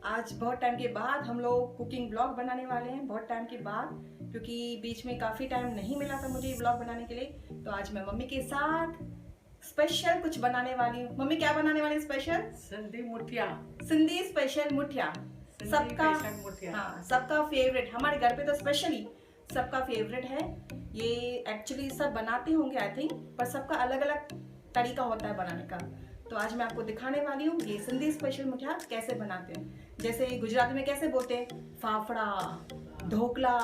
आज बहुत टाइम के बाद हम लोग कुकिंग ब्लॉग बनाने वाले हैं, बहुत टाइम के बाद, क्योंकि बीच में काफ़ी टाइम नहीं मिला था मुझे ये ब्लॉग बनाने के लिए। तो आज मैं मम्मी के साथ स्पेशल कुछ बनाने वाली हूँ। मम्मी क्या बनाने वाली स्पेशल? सिंधी मुठिया। सिंधी स्पेशल मुठिया। सबका हाँ, सबका फेवरेट, हमारे घर पे तो स्पेशली सबका फेवरेट है ये। एक्चुअली सब बनाते होंगे आई थिंक, पर सबका अलग अलग तरीका होता है बनाने का। तो आज मैं आपको दिखाने वाली हूँ ये सिंधी स्पेशल मुठिया कैसे बनाते हैं। जैसे गुजराती में कैसे बोलते हैं, फाफड़ा, ढोकला,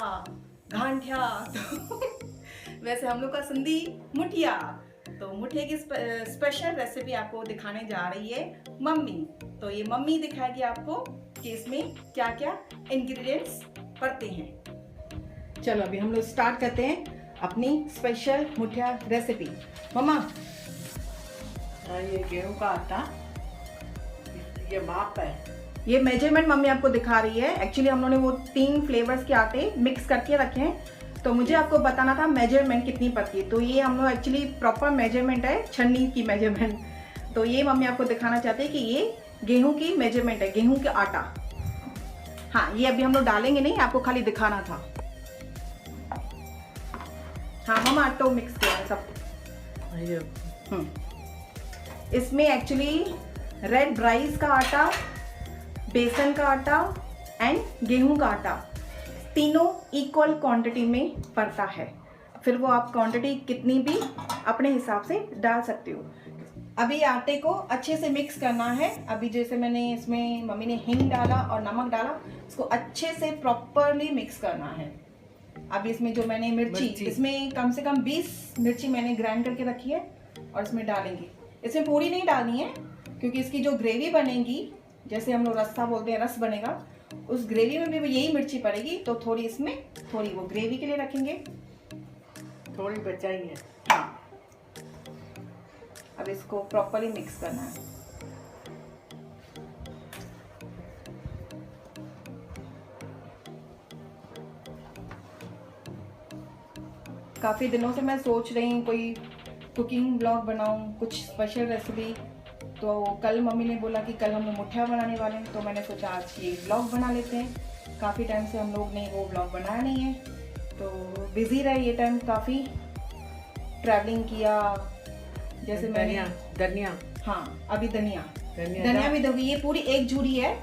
घांठिया, तो वैसे हम लोग का सिंधी मुठिया। तो मुठिया की स्पेशल रेसिपी आपको दिखाने जा रही है मम्मी। तो ये मम्मी दिखाएगी आपको कि इसमें क्या क्या इंग्रेडिएंट्स पड़ते हैं। चलो अभी हम लोग स्टार्ट करते हैं अपनी स्पेशल मुठिया रेसिपी। मम्मा, ये गेहूं का आटा, ये माप है, ये मेजरमेंट मम्मी आपको दिखा रही है। एक्चुअली हम लोगों ने वो 3 फ्लेवर्स के आटे मिक्स करके रखे हैं, तो मुझे आपको बताना था मेजरमेंट कितनी पड़ती है। तो ये हम लोग एक्चुअली प्रॉपर मेजरमेंट है, छन्नी की मेजरमेंट। तो ये मम्मी आपको दिखाना चाहते हैं कि ये गेहूं की मेजरमेंट है, गेहूं का आटा। हाँ, ये अभी हम लोग डालेंगे नहीं, आपको खाली दिखाना था। हाँ मम्मा, आटो मिक्स किया है सब। इसमें एक्चुअली रेड राइस का आटा, बेसन का आटा एंड गेहूं का आटा तीनों इक्वल क्वांटिटी में पड़ता है। फिर वो आप क्वांटिटी कितनी भी अपने हिसाब से डाल सकते हो। अभी आटे को अच्छे से मिक्स करना है। अभी जैसे मैंने इसमें मम्मी ने हिंग डाला और नमक डाला, इसको अच्छे से प्रॉपरली मिक्स करना है। अभी इसमें जो मैंने मिर्ची, इसमें कम से कम 20 मिर्ची मैंने ग्राइंड करके रखी है और इसमें डालेंगे। इसमें पूरी नहीं डालनी है, क्योंकि इसकी जो ग्रेवी बनेगी, जैसे हम लोग रस्सा बोलते हैं, रस बनेगा, उस ग्रेवी में भी यही मिर्ची पड़ेगी। तो थोड़ी इसमें, थोड़ी वो ग्रेवी के लिए रखेंगे, थोड़ी बचाई है। हाँ, अब इसको प्रॉपरली मिक्स करना है। काफ़ी दिनों से मैं सोच रही हूँ कोई कुकिंग ब्लॉग बनाऊँ, कुछ स्पेशल रेसिपी। तो कल मम्मी ने बोला कि कल हम लोग मुठिया बनाने वाले हैं, तो मैंने सोचा आज ये ब्लॉग बना लेते हैं। काफ़ी टाइम से हम लोग ने वो ब्लॉग बनाया नहीं है, तो बिज़ी रहे ये टाइम, काफ़ी ट्रैवलिंग किया। जैसे मैंने धनिया, हाँ अभी धनिया भी दोगी। ये पूरी एक झूरी है,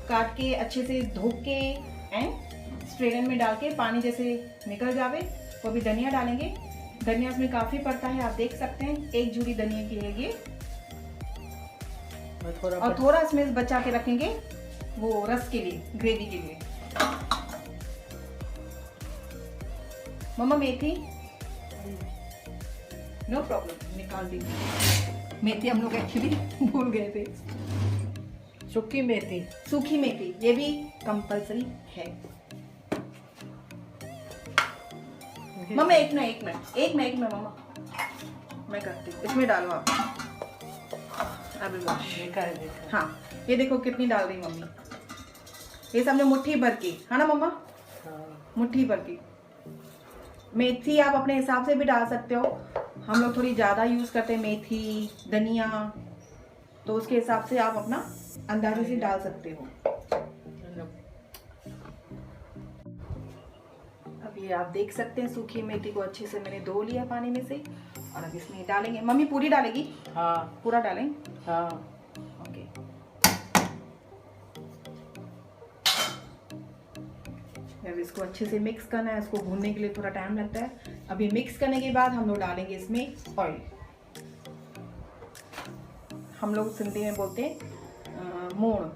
काट के अच्छे से धो के एंड स्ट्रेनर में डाल के पानी जैसे निकल जावे, वो भी धनिया डालेंगे। धनिया इसमें काफ़ी पड़ता है, आप देख सकते हैं, एक झूरी धनिया के लिए ये। और थोड़ा इसमें बचा के रखेंगे वो रस के लिए, ग्रेवी के लिए। मम्मा मेथी, नो प्रॉब्लम, निकाल देंगे। मेथी हम लोग एक्चुअली भूल गए थे। सूखी मेथी, सूखी मेथी ये भी कंपल्सरी है। मम्मा एक मिनट मम्मा, मैं करती हूँ। इसमें डालो आप अभी। हाँ, ये देखो कितनी डाल रही मम्मी। ये सबने मुट्ठी भर की, है ना मम्मा? हाँ। मुट्ठी भर की। मेथी आप अपने हिसाब से भी डाल सकते हो। हम लोग थोड़ी ज़्यादा यूज़ करते हैं मेथी, धनिया, तो उसके हिसाब से आप अपना अंदाजे से डाल सकते हो। अब ये आप देख सकते हैं, सूखी मेथी को अच्छे से मैंने धो लिया पानी में से, और अब इसमें डालेंगे। मम्मी पूरी डालेगी? हाँ, पूरा डालें? हाँ। ओके। अब इसको अच्छे से मिक्स करना है, इसको भूनने के लिए थोड़ा टाइम लगता है। अभी मिक्स करने के बाद हम लोग डालेंगे इसमें ऑयल। हम लोग सिंधी में बोलते हैं मोण,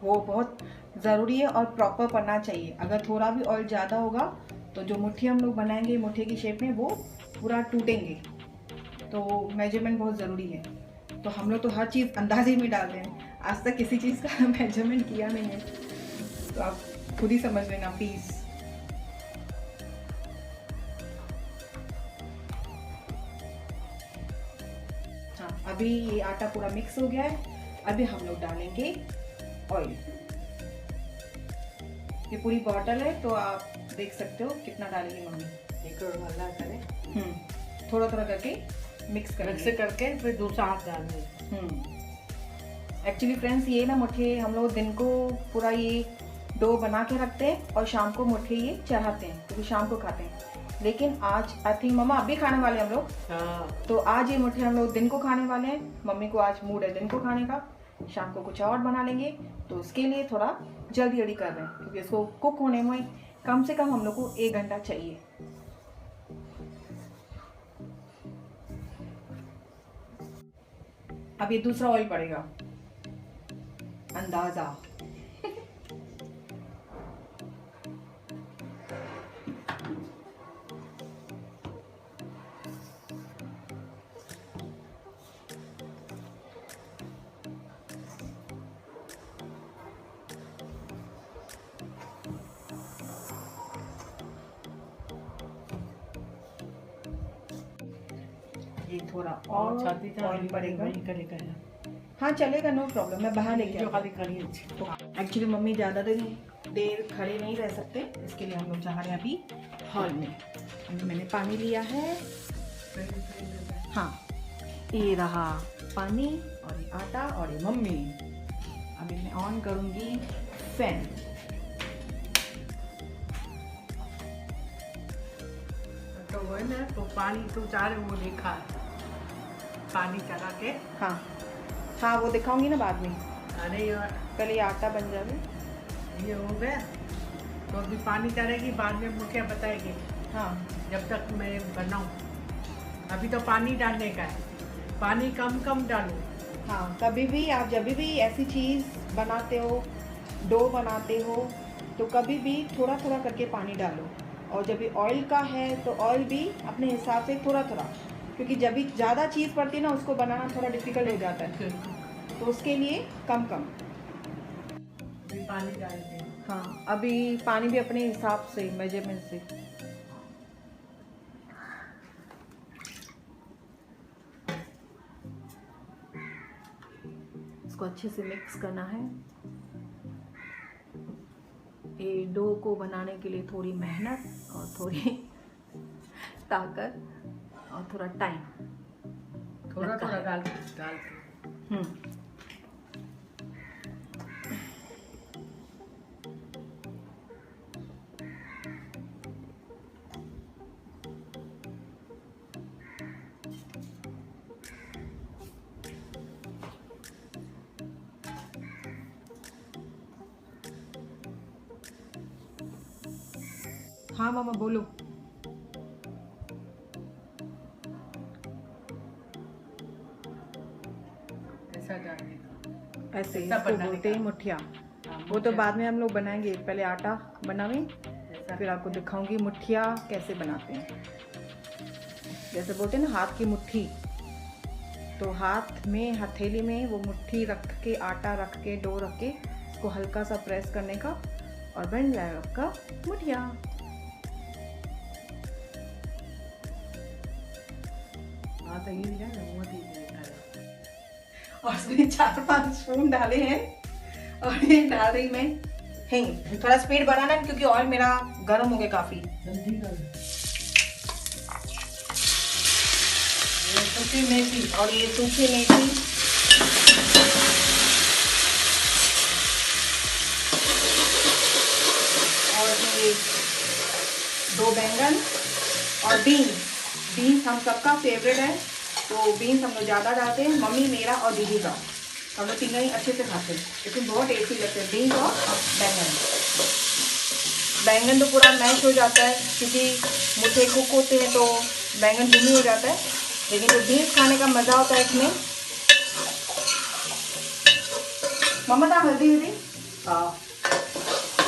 वो बहुत ज़रूरी है और प्रॉपर पड़ना चाहिए। अगर थोड़ा भी ऑयल ज़्यादा होगा तो जो मुट्ठी हम लोग बनाएंगे मुट्ठी की शेप में, वो पूरा टूटेंगे। तो मेजरमेंट बहुत ज़रूरी है। तो हम लोग तो हर चीज़ अंदाजे में डालते हैं, आज तक किसी चीज़ का मेजरमेंट किया नहीं है, तो आप खुद ही समझ लेना प्लीज़। हाँ, अभी ये आटा पूरा मिक्स हो गया है। अभी हम लोग डालेंगे ऑयल। ये पूरी बॉटल है, तो आप देख सकते हो कितना डालेंगे मम्मी। थोड़ा थोड़ा करके मिक्स करके फिर दूसरा हाथ डालेंगे। एक्चुअली फ्रेंड्स ये ना मुठिया हम लोग दिन को पूरा ये डो बना के रखते हैं और शाम को मुठिया ये चढ़ाते हैं क्योंकि शाम को खाते हैं। लेकिन आज आई थिंक मम्मा अभी खाने वाले हैं हम लोग। हाँ, तो आज ये मुठिया हम लोग दिन को खाने वाले हैं। मम्मी को आज मूड है दिन को खाने का, शाम को कुछ और बना लेंगे। तो उसके लिए थोड़ा जल्दी जल्दी कर रहे हैं क्योंकि इसको कुक होने में कम से कम हम लोग को 1 घंटा चाहिए। अब ये दूसरा ऑयल पड़ेगा, अंदाजा। ये थोड़ा और शादी का ऑयल पड़ेगा। वही करेगा यार। हाँ चलेगा, नो प्रॉब्लम, मैं बाहर लेके जो आऊँ। खाली करी अच्छी। एक्चुअली मम्मी ज़्यादा देर खड़े नहीं रह सकते, इसके लिए हम लोग जा रहे हैं अभी हॉल में। अभी मैंने पानी लिया है। हाँ ये रहा पानी और ये आटा और ये मम्मी। अभी मैं ऑन करूँगी फैन। तो वो है ना, तो पानी तो चार वो देखा है, पानी चला के। हाँ हाँ वो दिखाऊंगी ना बाद में, अरे यार, पहले ये आटा बन जाए। ये हो गया तो अभी पानी चढ़ेगी, बाद में मुझे बताएगी हाँ जब तक मैं बनाऊँ। अभी तो पानी डालने का है, पानी कम कम डालो। हाँ, कभी भी आप जब भी ऐसी चीज़ बनाते हो, डो बनाते हो, तो कभी भी थोड़ा थोड़ा करके पानी डालो। और जब भी ऑयल का है तो ऑयल भी अपने हिसाब से थोड़ा थोड़ा, क्योंकि जब भी ज़्यादा चीज़ पड़ती है ना उसको बनाना थोड़ा डिफिकल्ट हो जाता है, तो उसके लिए कम कम अभी पानी डालते हैं। हाँ अभी पानी भी अपने हिसाब से, मेजरमेंट से। इसको अच्छे से मिक्स करना है। ये डो को बनाने के लिए थोड़ी मेहनत और थोड़ी ताकत और थोड़ा टाइम थोड़ा थोड़ा डाल के हाँ मामा बोलो। ऐसा डालने का। ऐसे ऐसा इसको बनाने बोलते हैं का। मुठिया। हाँ, वो तो बाद में हम लोग बनाएंगे, पहले आटा बनावे ऐसा फिर आपको दिखाऊंगी मुठिया कैसे बनाते हैं। जैसे बोलते हैं ना हाथ की मुट्ठी, तो हाथ में हथेली में वो मुट्ठी रख के, आटा रख के, डो रख के उसको हल्का सा प्रेस करने का और बन जाएगा आपका मुठिया। हाँ तो ये भी ना वो भी देखा है। और उसमें 4-5 स्पून डाले हैं और ये डाल रही मैं हिंग। थोड़ा स्पीड बढ़ाना है क्योंकि ऑयल मेरा गर्म हो गया काफी। जल्दी कर। ये सूखी मेथी और ये सूखी मेथी और ये 2 बैंगन और बीन्स हम सबका फेवरेट है, तो बीन्स हम लोग ज़्यादा डालते हैं, मम्मी मेरा और दीदी का। हम लोग तीनों ही अच्छे से खाते हैं, लेकिन बहुत टेस्टी लगते हैं बीन्स और बैंगन तो पूरा मैश हो जाता है क्योंकि मुठे कुक होते हैं तो बैंगन भूमि हो जाता है, लेकिन जो बीन्स खाने का मज़ा होता है इसमें। मम्मा था हल्दी हाँ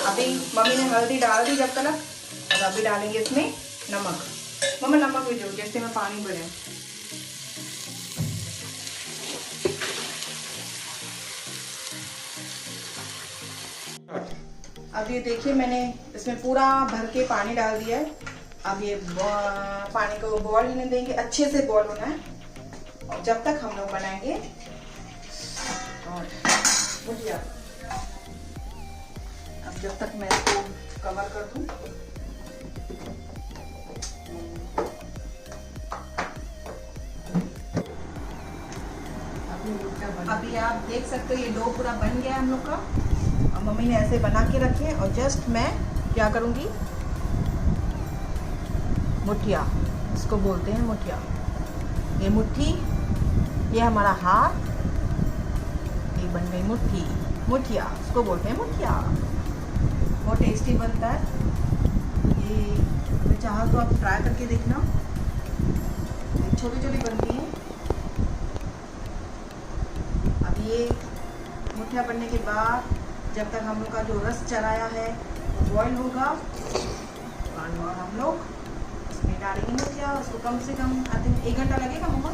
अभी मम्मी ने हल्दी डाल दी जब तक, और अभी डालेंगे इसमें नमक। मम्मा नमक भी जो जैसे में पानी भरे। अब ये देखिए मैंने इसमें पूरा भर के पानी डाल दिया है। अब ये पानी को बॉईल होने देंगे, अच्छे से बॉईल होना है, और जब तक हम लोग बनाएंगे और मुठिया। अब जब तक मैं इसको कवर कर दूं, अभी मुठिया अभी आप देख सकते हो ये डो पूरा बन गया है हम लोग का, और मम्मी ने ऐसे बना के रखे हैं। और जस्ट मैं क्या करूँगी, मुठिया, इसको बोलते हैं मुठिया। ये मुट्ठी, ये हमारा हाथ, ये बन गई मुट्ठी, मुठिया, इसको बोलते हैं मुठिया। बहुत टेस्टी बनता है ये। अगर चाहो तो आप ट्राई करके देखना, छोटी छोटी बनती है। अब ये मुठिया बनने के बाद जब तक हम लोग का जो रस चलाया है वो बॉयल होगा, और हम लोग इसमें डालेंगे मुठिया। उसको कम से कम आई थिंक 1 घंटा लगेगा मम्मा।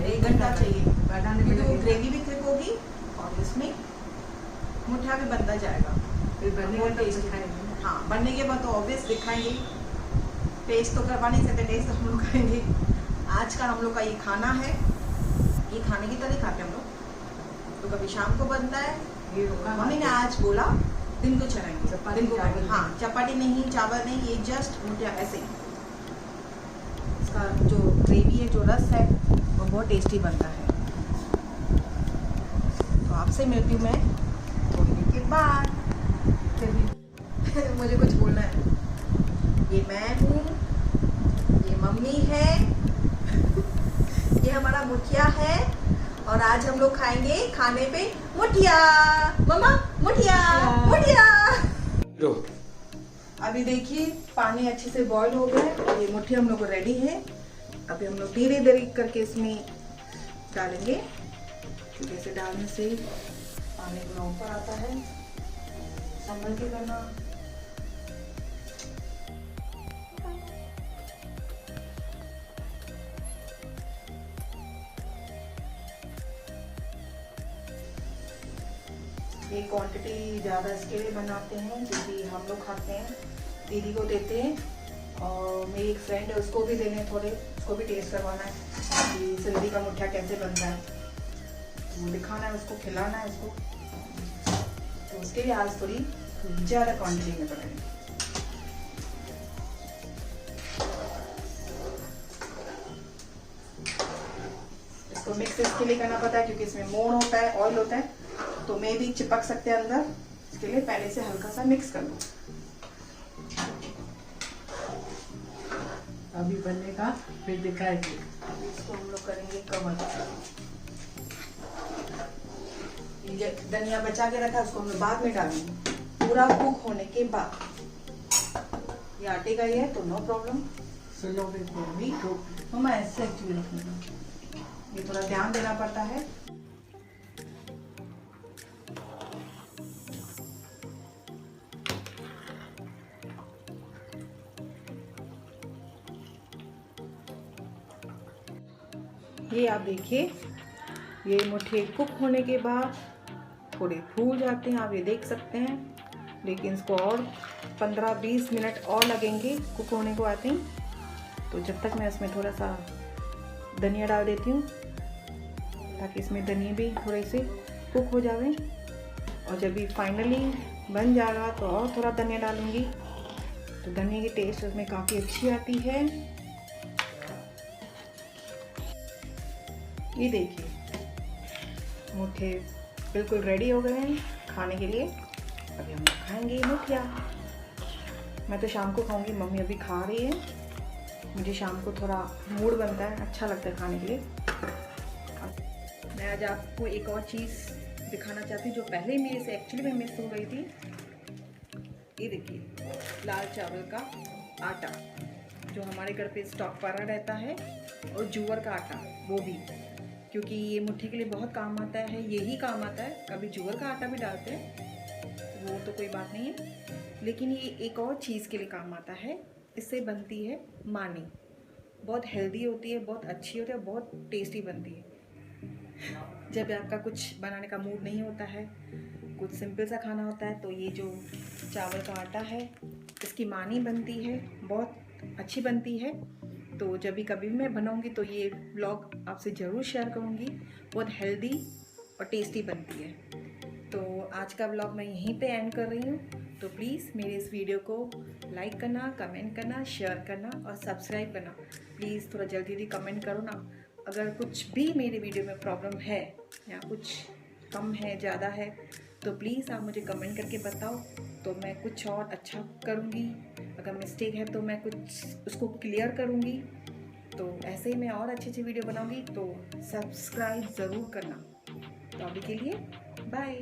1 घंटा चाहिए, क्योंकि वो ग्रेवी भी थिक होगी और इसमें मुठिया भी बनता जाएगा। फिर बनने का टेस्ट दिखाएंगे। हाँ, बनने के बाद तो ऑब्वियस दिखाएंगे। टेस्ट तो करवा नहीं सकते, टेस्ट तो हम लोग करेंगे। आज का हम लोग का ये खाना है, ये खाने की तरह खाते हैं हम लोग। तो कभी शाम को बनता है, मम्मी ने आज बोला दिन को चलाएंगे, दिन को। हाँ, चपाती नहीं, चावल नहीं, ये जस्ट मुठिया ऐसे ही। इसका जो ग्रेवी है, जो रस है, वो बहुत टेस्टी बनता है। तो आपसे मिलती हूँ मैं थोड़ी देर के बाद। मुझे कुछ बोलना है। ये मैं हूँ, ये मम्मी है, ये हमारा मुठिया है, और आज हम लोग खाएंगे खाने पे मुठिया। मम्मा मुठिया, मुठिया। अभी देखिए पानी अच्छे से बॉईल हो गया है, ये मुठिया हम लोग को रेडी है। अभी हम लोग धीरे धीरे करके इसमें डालेंगे, क्योंकि इसे डालने से पानी पूरा ऊपर आता है। संभल के करना। ये क्वांटिटी ज़्यादा इसके लिए बनाते हैं क्योंकि हम लोग खाते हैं, दीदी को देते हैं, और मेरी एक फ्रेंड है उसको भी देने, थोड़े उसको भी टेस्ट करवाना है कि सिंधी का मुठिया कैसे बनता है, वो दिखाना है उसको, खिलाना है उसको। तो उसके लिए आज थोड़ी ज़्यादा क्वांटिटी में बनाएंगे। इसको मिक्स इसके लिए करना पड़ता है क्योंकि इसमें मोड़ होता है, ऑयल होता है, तो मे भी चिपक सकते हैं अंदर। इसके लिए पहले से हल्का सा मिक्स कर लो। अभी बनेगा फिर दिखाएंगे। इसको हम लोग करेंगे कवर। ये धनिया बचा के रखा है, उसको हम लोग बाद में डालेंगे, पूरा कुक होने के बाद। ये आटे का ही है तो नो प्रॉब्लम। सुनो भी मम्मा ऐसे एक्चुअली रखना, ये थोड़ा ध्यान देना पड़ता है। ये आप देखिए, ये मुठिया कुक होने के बाद थोड़े फूल जाते हैं, आप ये देख सकते हैं। लेकिन इसको और 15-20 मिनट और लगेंगे कुक होने को आते हैं। तो जब तक मैं इसमें थोड़ा सा धनिया डाल देती हूँ, ताकि इसमें धनिया भी थोड़े से कुक हो जावे। और जब भी फाइनली बन जाएगा तो और थोड़ा धनिया डालूँगी, तो धनिया की टेस्ट उसमें काफ़ी अच्छी आती है। ये देखिए मुठिया बिल्कुल रेडी हो गए हैं खाने के लिए। अभी हम लोग खाएंगे मुठिया। मैं तो शाम को खाऊंगी, मम्मी अभी खा रही है। मुझे शाम को थोड़ा मूड बनता है, अच्छा लगता है खाने के लिए। मैं आज आपको एक और चीज़ दिखाना चाहती हूँ जो पहले मेरे से एक्चुअली में मिस हो गई थी। ये देखिए लाल चावल का आटा जो हमारे घर पे स्टॉक पड़ा रहता है, और जूअर का आटा वो भी, क्योंकि ये मुट्ठी के लिए बहुत काम आता है, यही काम आता है। कभी जूअर का आटा भी डालते हैं, वो तो कोई बात नहीं है, लेकिन ये एक और चीज़ के लिए काम आता है। इससे बनती है मानी, बहुत हेल्दी होती है, बहुत अच्छी होती है, बहुत टेस्टी बनती है। जब आपका कुछ बनाने का मूड नहीं होता है, कुछ सिंपल सा खाना होता है, तो ये जो चावल का आटा है इसकी मानी बनती है, बहुत अच्छी बनती है। तो जब भी कभी भी मैं बनाऊंगी तो ये व्लॉग आपसे ज़रूर शेयर करूंगी। बहुत हेल्दी और टेस्टी बनती है। तो आज का व्लॉग मैं यहीं पे एंड कर रही हूँ। तो प्लीज़ मेरे इस वीडियो को लाइक करना, कमेंट करना, शेयर करना और सब्सक्राइब करना। प्लीज़ थोड़ा जल्दी जल्दी कमेंट करो ना, अगर कुछ भी मेरे वीडियो में प्रॉब्लम है या कुछ कम है ज़्यादा है तो प्लीज़ आप मुझे कमेंट करके बताओ, तो मैं कुछ और अच्छा करूँगी। अगर मिस्टेक है तो मैं कुछ उसको क्लियर करूँगी। तो ऐसे ही मैं और अच्छी अच्छी वीडियो बनाऊँगी, तो सब्सक्राइब ज़रूर करना। तो अभी के लिए बाय।